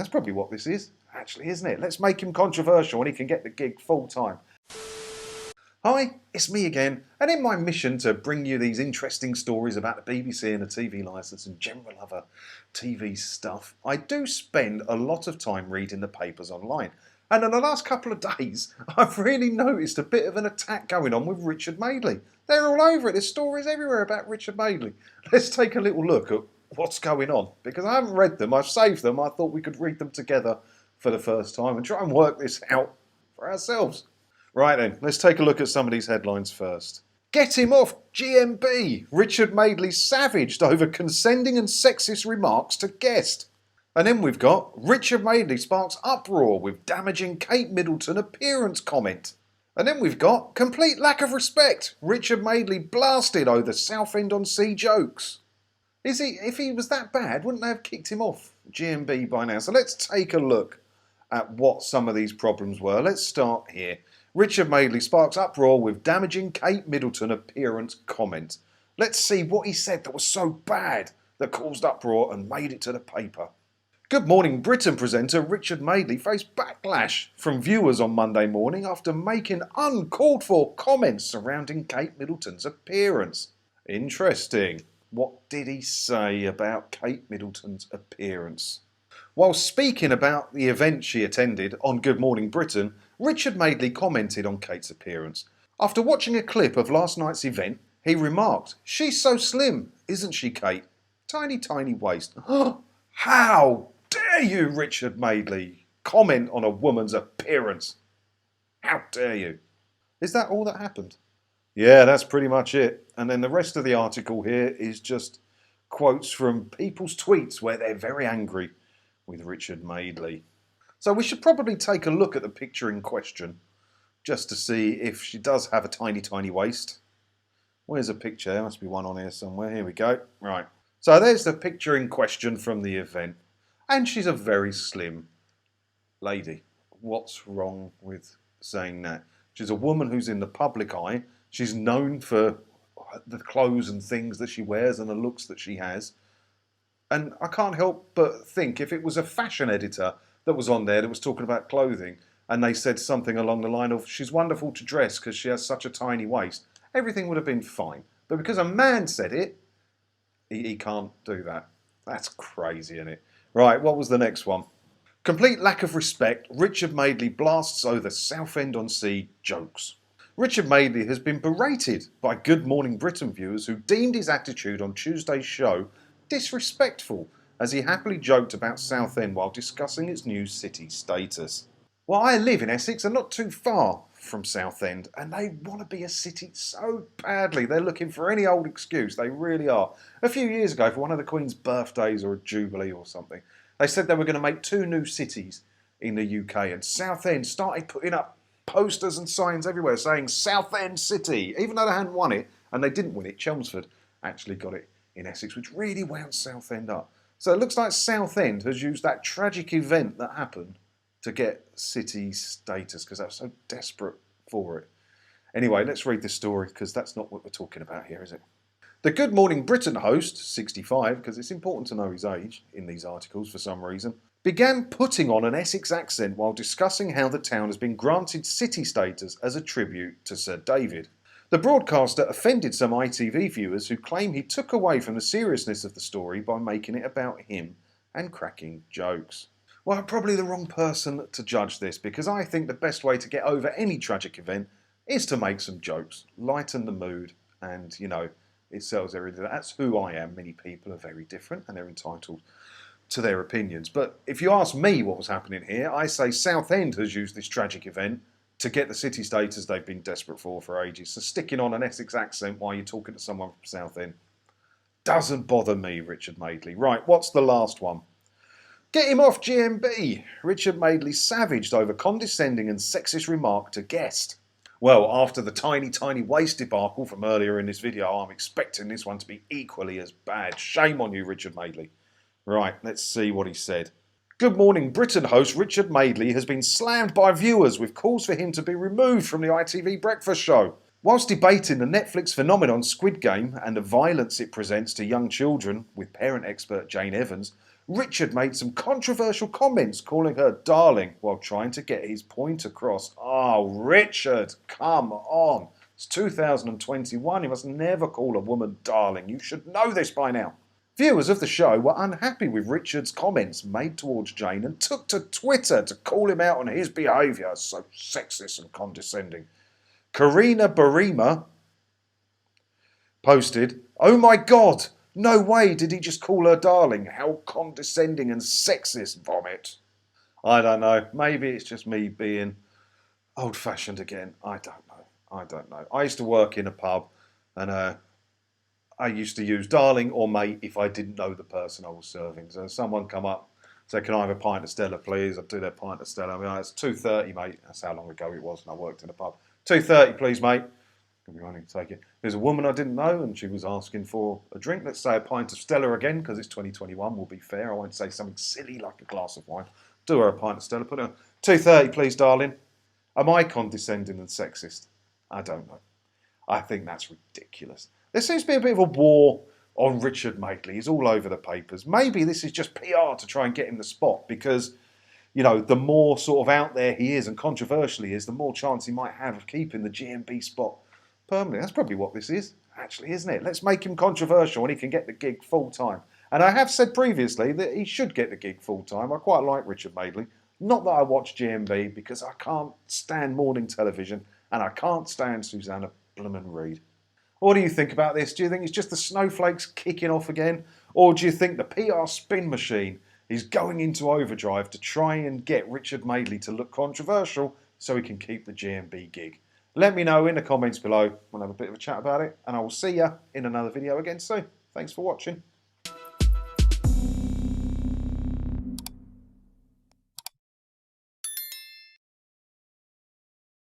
That's probably what this is, actually, isn't it? Let's make him controversial and he can get the gig full time. Hi, it's me again, and in my mission to bring you these interesting stories about the BBC and the TV licence and general other TV stuff, I do spend a lot of time reading the papers online. And in the last couple of days, I've really noticed a bit of an attack going on with Richard Madeley. They're all over it. There's stories everywhere about Richard Madeley. Let's take a little look at what's going on, because I haven't read them. I've saved them. I thought we could read them together for the first time and try and work this out for ourselves. Right then, let's take a look at some of these headlines first. Get him off GMB! Richard Madeley savaged over condescending and sexist remarks to guest. And then we've got Richard Madeley sparks uproar with damaging Kate Middleton appearance comment. And then we've got complete lack of respect. Richard Madeley blasted over Southend-on-Sea jokes. If he was that bad, wouldn't they have kicked him off GMB by now? So let's take a look at what some of these problems were. Let's start here. Richard Madeley sparks uproar with damaging Kate Middleton appearance comment. Let's see what he said that was so bad that caused uproar and made it to the paper. Good Morning Britain presenter Richard Madeley faced backlash from viewers on Monday morning after making uncalled for comments surrounding Kate Middleton's appearance. Interesting. What did he say about Kate Middleton's appearance? While speaking about the event she attended on Good Morning Britain, Richard Madeley commented on Kate's appearance. After watching a clip of last night's event, he remarked, "She's so slim, isn't she, Kate? Tiny, tiny waist." How dare you, Richard Madeley, comment on a woman's appearance? How dare you? Is that all that happened? Yeah, that's pretty much it. And then the rest of the article here is just quotes from people's tweets where they're very angry with Richard Madeley. So we should probably take a look at the picture in question just to see if she does have a tiny, tiny waist. Where's a picture? There must be one on here somewhere. Here we go. Right. So there's the picture in question from the event. And she's a very slim lady. What's wrong with saying that? She's a woman who's in the public eye. She's known for the clothes and things that she wears and the looks that she has. And I can't help but think if it was a fashion editor that was on there that was talking about clothing and they said something along the line of she's wonderful to dress because she has such a tiny waist, everything would have been fine. But because a man said it, he can't do that. That's crazy, isn't it? Right, what was the next one? Complete lack of respect. Richard Madeley blasts over Southend-on-Sea jokes. Richard Madeley has been berated by Good Morning Britain viewers who deemed his attitude on Tuesday's show disrespectful as he happily joked about Southend while discussing its new city status. Well, I live in Essex and not too far from Southend, and they want to be a city so badly. They're looking for any old excuse. They really are. A few years ago, for one of the Queen's birthdays or a jubilee or something, they said they were going to make 2 new cities in the UK, and Southend started putting up posters and signs everywhere saying Southend City, even though they hadn't won it, and they didn't win it. Chelmsford actually got it in Essex, which really wound Southend up. So it looks like Southend has used that tragic event that happened to get city status because they're so desperate for it. Anyway, let's read this story because that's not what we're talking about here, is it? The Good Morning Britain host, 65, because it's important to know his age in these articles for some reason, began putting on an Essex accent while discussing how the town has been granted city status as a tribute to Sir David. The broadcaster offended some ITV viewers who claim he took away from the seriousness of the story by making it about him and cracking jokes. Well, I'm probably the wrong person to judge this because I think the best way to get over any tragic event is to make some jokes, lighten the mood, and, it sells everything. That's who I am. Many people are very different and they're entitled to their opinions. But if you ask me what was happening here, I say Southend has used this tragic event to get the city status they've been desperate for ages. So sticking on an Essex accent while you're talking to someone from Southend doesn't bother me, Richard Madeley. Right, what's the last one? Get him off GMB. Richard Madeley savaged over condescending and sexist remark to guest. Well, after the tiny, tiny waist debacle from earlier in this video, I'm expecting this one to be equally as bad. Shame on you, Richard Madeley. Right, let's see what he said. Good Morning Britain host Richard Madeley has been slammed by viewers with calls for him to be removed from the ITV breakfast show. Whilst debating the Netflix phenomenon Squid Game and the violence it presents to young children with parent expert Jane Evans, Richard made some controversial comments calling her darling while trying to get his point across. Oh, Richard, come on. It's 2021. You must never call a woman darling. You should know this by now. Viewers of the show were unhappy with Richard's comments made towards Jane and took to Twitter to call him out on his behaviour, so sexist and condescending. Karina Barima posted, "Oh my God, no way did he just call her darling. How condescending and sexist, vomit." I don't know. Maybe it's just me being old-fashioned again. I don't know. I used to work in a pub and I used to use darling or mate if I didn't know the person I was serving. So someone come up, say, "Can I have a pint of Stella, please?" I'd do their pint of Stella. I mean, it's 2:30, mate. That's how long ago it was when I worked in a pub. 2:30, please, mate. Could be running to take it. There's a woman I didn't know and she was asking for a drink. Let's say a pint of Stella again because it's 2021. We'll be fair. I won't say something silly like a glass of wine. Do her a pint of Stella. Put her 2:30, please, darling. Am I condescending and sexist? I don't know. I think that's ridiculous. There seems to be a bit of a war on Richard Madeley. He's all over the papers. Maybe this is just PR to try and get him the spot because, you know, the more sort of out there he is and controversial he is, the more chance he might have of keeping the GMB spot permanently. That's probably what this is, actually, isn't it? Let's make him controversial and he can get the gig full time. And I have said previously that he should get the gig full time. I quite like Richard Madeley. Not that I watch GMB because I can't stand morning television and I can't stand Susanna Bloomin' Reid. What do you think about this? Do you think it's just the snowflakes kicking off again? Or do you think the PR spin machine is going into overdrive to try and get Richard Madeley to look controversial so he can keep the GMB gig? Let me know in the comments below. We'll have a bit of a chat about it. And I will see you in another video again soon. Thanks for watching.